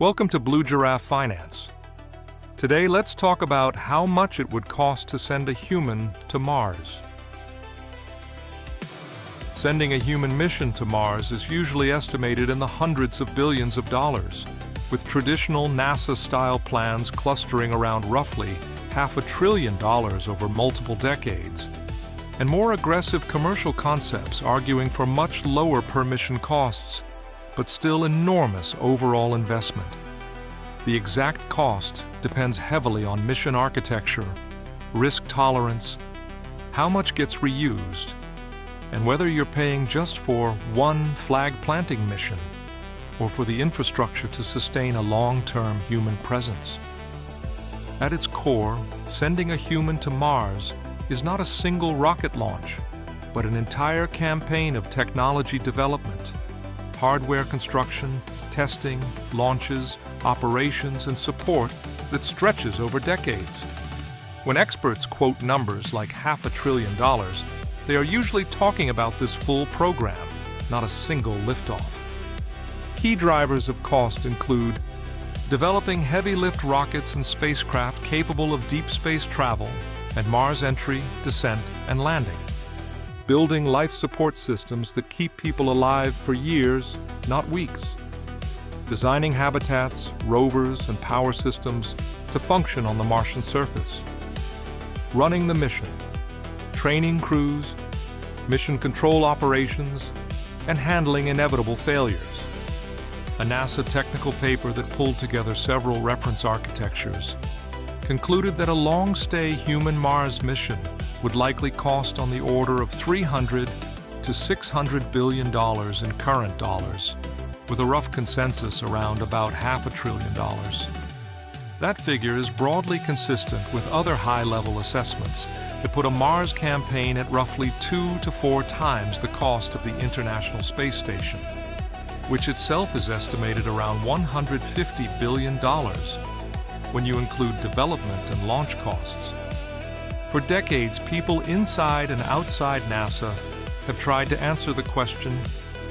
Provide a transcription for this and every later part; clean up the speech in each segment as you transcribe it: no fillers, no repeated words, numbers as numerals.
Welcome to Blue Giraffe Finance. Today, let's talk about how much it would cost to send a human to Mars. Sending a human mission to Mars is usually estimated in the hundreds of billions of dollars, with traditional NASA-style plans clustering around roughly $500 billion over multiple decades, and more aggressive commercial concepts arguing for much lower per-mission costs, but still enormous overall investment. The exact cost depends heavily on mission architecture, risk tolerance, how much gets reused, and whether you're paying just for one flag-planting mission or for the infrastructure to sustain a long-term human presence. At its core, sending a human to Mars is not a single rocket launch, but an entire campaign of technology development, hardware construction, testing, launches, operations, and support that stretches over decades. When experts quote numbers like $500 billion, they are usually talking about this full program, not a single liftoff. Key drivers of cost include developing heavy-lift rockets and spacecraft capable of deep space travel and Mars entry, descent, and landing. Building life support systems that keep people alive for years, not weeks. Designing habitats, rovers, and power systems to function on the Martian surface. Running the mission, training crews, mission control operations, and handling inevitable failures. A NASA technical paper that pulled together several reference architectures concluded that a long-stay human Mars mission would likely cost on the order of $300 to $600 billion in current dollars, with a rough consensus around about $500 billion. That figure is broadly consistent with other high-level assessments that put a Mars campaign at roughly 2 to 4 times the cost of the International Space Station, which itself is estimated around $150 billion when you include development and launch costs. For decades, people inside and outside NASA have tried to answer the question,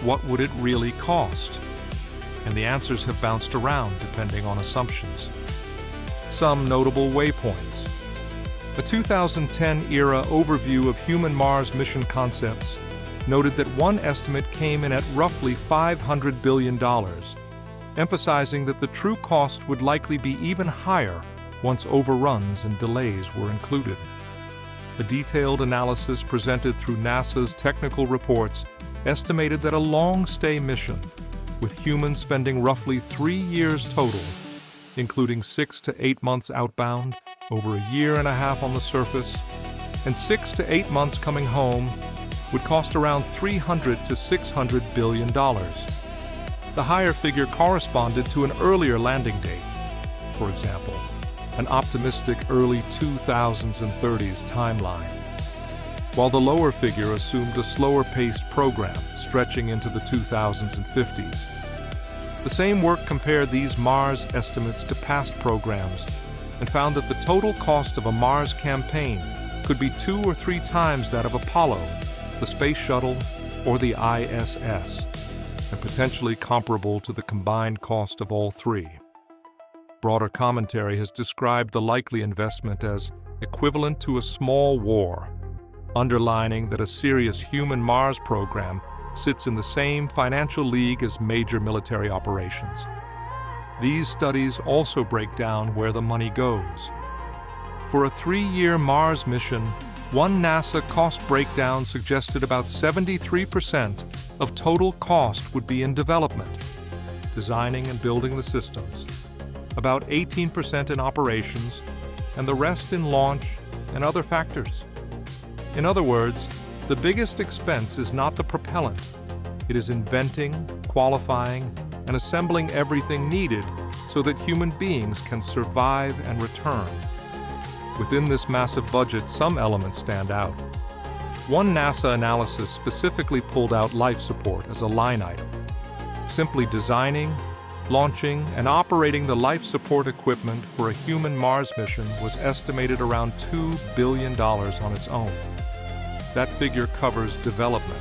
what would it really cost? And the answers have bounced around depending on assumptions. Some notable waypoints. A 2010-era overview of human Mars mission concepts noted that one estimate came in at roughly $500 billion, emphasizing that the true cost would likely be even higher once overruns and delays were included. A detailed analysis presented through NASA's technical reports estimated that a long-stay mission, with humans spending roughly 3 years total, including 6 to 8 months outbound, over a year and a half on the surface, and 6 to 8 months coming home, would cost around $300 to $600 billion. The higher figure corresponded to an earlier landing date, for example, an optimistic early 2030s timeline, while the lower figure assumed a slower-paced program stretching into the 2050s. The same work compared these Mars estimates to past programs and found that the total cost of a Mars campaign could be 2 or 3 times that of Apollo, the Space Shuttle, or the ISS, and potentially comparable to the combined cost of all three. Broader commentary has described the likely investment as equivalent to a small war, underlining that a serious human Mars program sits in the same financial league as major military operations. These studies also break down where the money goes. For a 3-year Mars mission, one NASA cost breakdown suggested about 73% of total cost would be in development, designing and building the systems, about 18% in operations, and the rest in launch and other factors. In other words, the biggest expense is not the propellant. It is inventing, qualifying, and assembling everything needed so that human beings can survive and return. Within this massive budget, some elements stand out. One NASA analysis specifically pulled out life support as a line item. Simply designing, launching, and operating the life support equipment for a human Mars mission was estimated around $2 billion on its own. That figure covers development,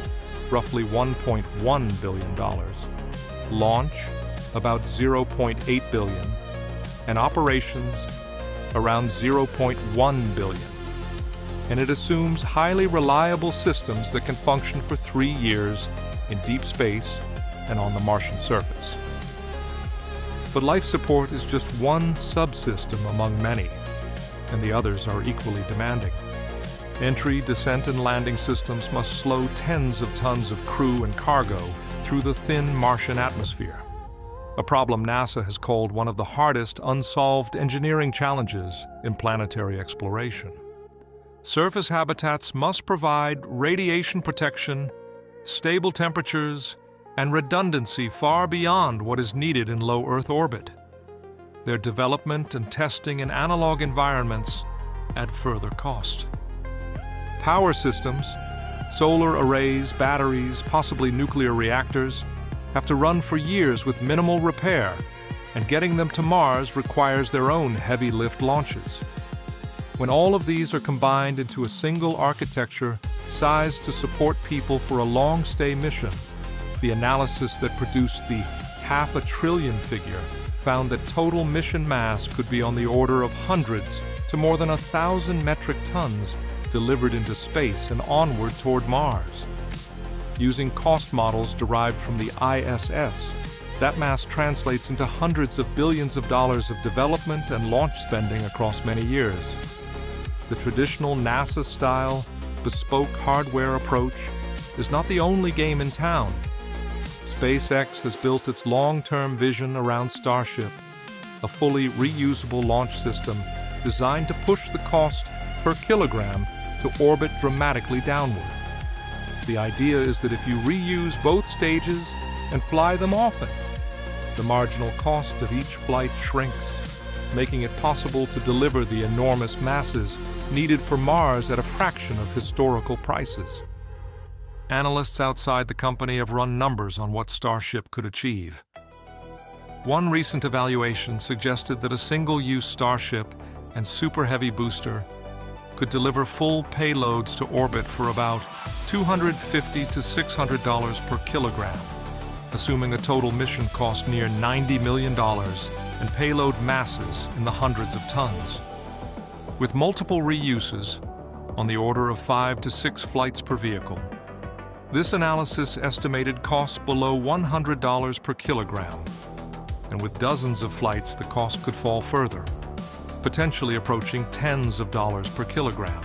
roughly $1.1 billion, launch, about 0.8 billion, and operations around 0.1 billion. And it assumes highly reliable systems that can function for 3 years in deep space and on the Martian surface. But life support is just one subsystem among many, and the others are equally demanding. Entry, descent, and landing systems must slow tens of tons of crew and cargo through the thin Martian atmosphere, a problem NASA has called one of the hardest unsolved engineering challenges in planetary exploration. Surface habitats must provide radiation protection, stable temperatures, and redundancy far beyond what is needed in low Earth orbit. Their development and testing in analog environments add further cost. Power systems, solar arrays, batteries, possibly nuclear reactors, have to run for years with minimal repair, and getting them to Mars requires their own heavy lift launches. When all of these are combined into a single architecture sized to support people for a long-stay mission, the analysis that produced the $500 billion figure found that total mission mass could be on the order of hundreds to more than 1,000 metric tons delivered into space and onward toward Mars. Using cost models derived from the ISS, that mass translates into hundreds of billions of dollars of development and launch spending across many years. The traditional NASA-style, bespoke hardware approach is not the only game in town. SpaceX has built its long-term vision around Starship, a fully reusable launch system designed to push the cost per kilogram to orbit dramatically downward. The idea is that if you reuse both stages and fly them often, the marginal cost of each flight shrinks, making it possible to deliver the enormous masses needed for Mars at a fraction of historical prices. Analysts outside the company have run numbers on what Starship could achieve. One recent evaluation suggested that a single-use Starship and Super Heavy booster could deliver full payloads to orbit for about $250 to $600 per kilogram, assuming a total mission cost near $90 million and payload masses in the hundreds of tons. With multiple reuses, on the order of 5 to 6 flights per vehicle, this analysis estimated costs below $100 per kilogram, and with dozens of flights the cost could fall further, potentially approaching tens of dollars per kilogram.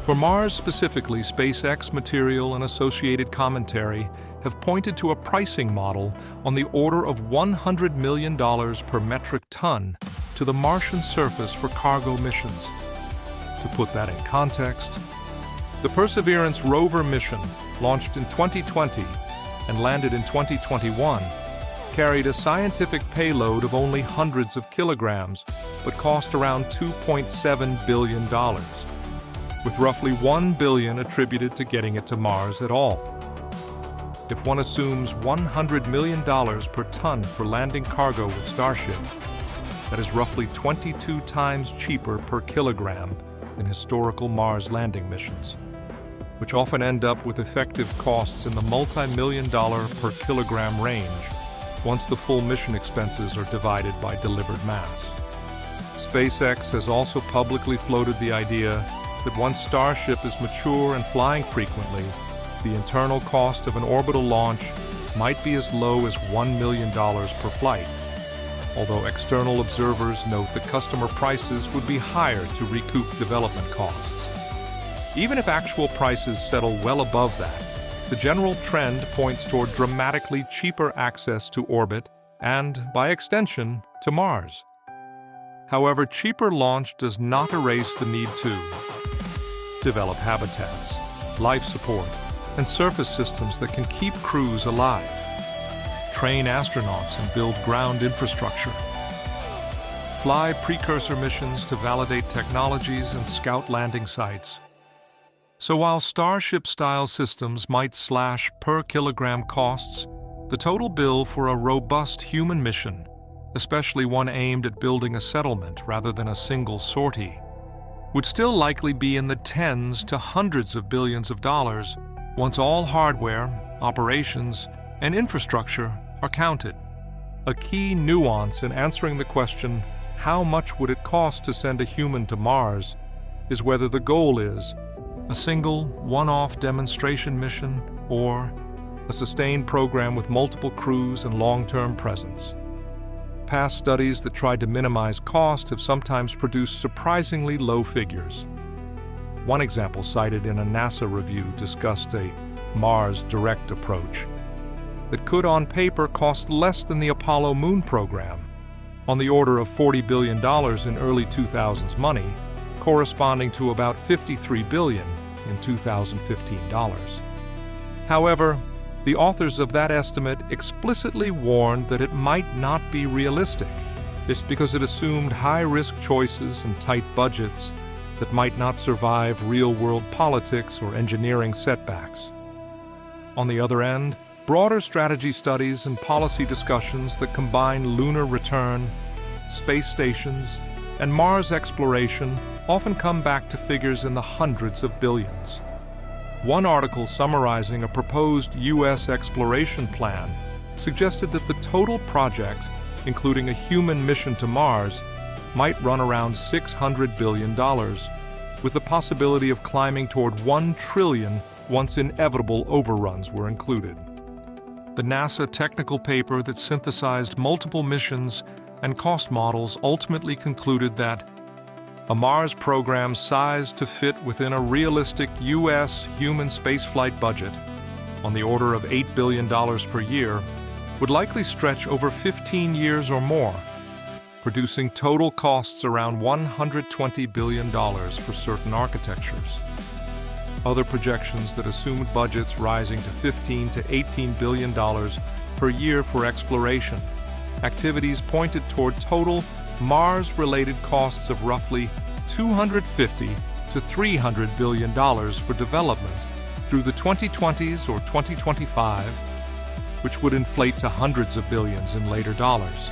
For Mars specifically, SpaceX material and associated commentary have pointed to a pricing model on the order of $100 million per metric ton to the Martian surface for cargo missions. To put that in context, the Perseverance rover mission, launched in 2020 and landed in 2021, carried a scientific payload of only hundreds of kilograms, but cost around $2.7 billion, with roughly $1 billion attributed to getting it to Mars at all. If one assumes $100 million per ton for landing cargo with Starship, that is roughly 22 times cheaper per kilogram than historical Mars landing missions, which often end up with effective costs in the multi-million-dollar per kilogram range once the full mission expenses are divided by delivered mass. SpaceX has also publicly floated the idea that once Starship is mature and flying frequently, the internal cost of an orbital launch might be as low as $1 million per flight, although external observers note that customer prices would be higher to recoup development costs. Even if actual prices settle well above that, the general trend points toward dramatically cheaper access to orbit and, by extension, to Mars. However, cheaper launch does not erase the need to develop habitats, life support, and surface systems that can keep crews alive, train astronauts and build ground infrastructure, fly precursor missions to validate technologies and scout landing sites. So while Starship-style systems might slash per kilogram costs, the total bill for a robust human mission, especially one aimed at building a settlement rather than a single sortie, would still likely be in the tens to hundreds of billions of dollars once all hardware, operations, and infrastructure are counted. A key nuance in answering the question, how much would it cost to send a human to Mars, is whether the goal is a single, one-off demonstration mission or a sustained program with multiple crews and long-term presence. Past studies that tried to minimize cost have sometimes produced surprisingly low figures. One example cited in a NASA review discussed a Mars direct approach that could on paper cost less than the Apollo moon program, on the order of $40 billion in early 2000s money, corresponding to about $53 billion in 2015 dollars. However, the authors of that estimate explicitly warned that it might not be realistic. This because it assumed high-risk choices and tight budgets that might not survive real-world politics or engineering setbacks. On the other end, broader strategy studies and policy discussions that combine lunar return, space stations, and Mars exploration often come back to figures in the hundreds of billions. One article summarizing a proposed U.S. exploration plan suggested that the total project, including a human mission to Mars, might run around $600 billion, with the possibility of climbing toward $1 trillion once inevitable overruns were included. The NASA technical paper that synthesized multiple missions and cost models ultimately concluded that a Mars program sized to fit within a realistic U.S. human spaceflight budget, on the order of $8 billion per year, would likely stretch over 15 years or more, producing total costs around $120 billion for certain architectures. Other projections that assumed budgets rising to $15 to $18 billion per year for exploration activities pointed toward total Mars-related costs of roughly $250 to $300 billion for development through the 2020s or 2025, which would inflate to hundreds of billions in later dollars.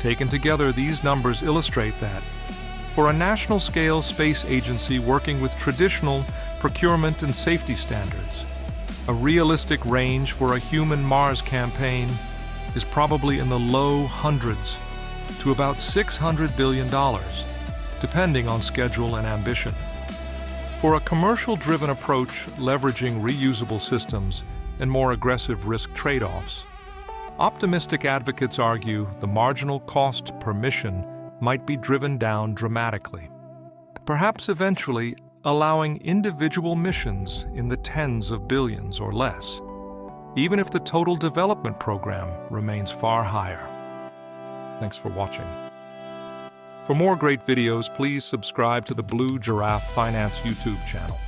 Taken together, these numbers illustrate that, for a national-scale space agency working with traditional procurement and safety standards, a realistic range for a human Mars campaign is probably in the low hundreds to about $600 billion, depending on schedule and ambition. For a commercial-driven approach leveraging reusable systems and more aggressive risk trade-offs, optimistic advocates argue the marginal cost per mission might be driven down dramatically, perhaps eventually allowing individual missions in the tens of billions or less, even if the total development program remains far higher. Thanks for watching. For more great videos, please subscribe to the Blue Giraffe Finance YouTube channel.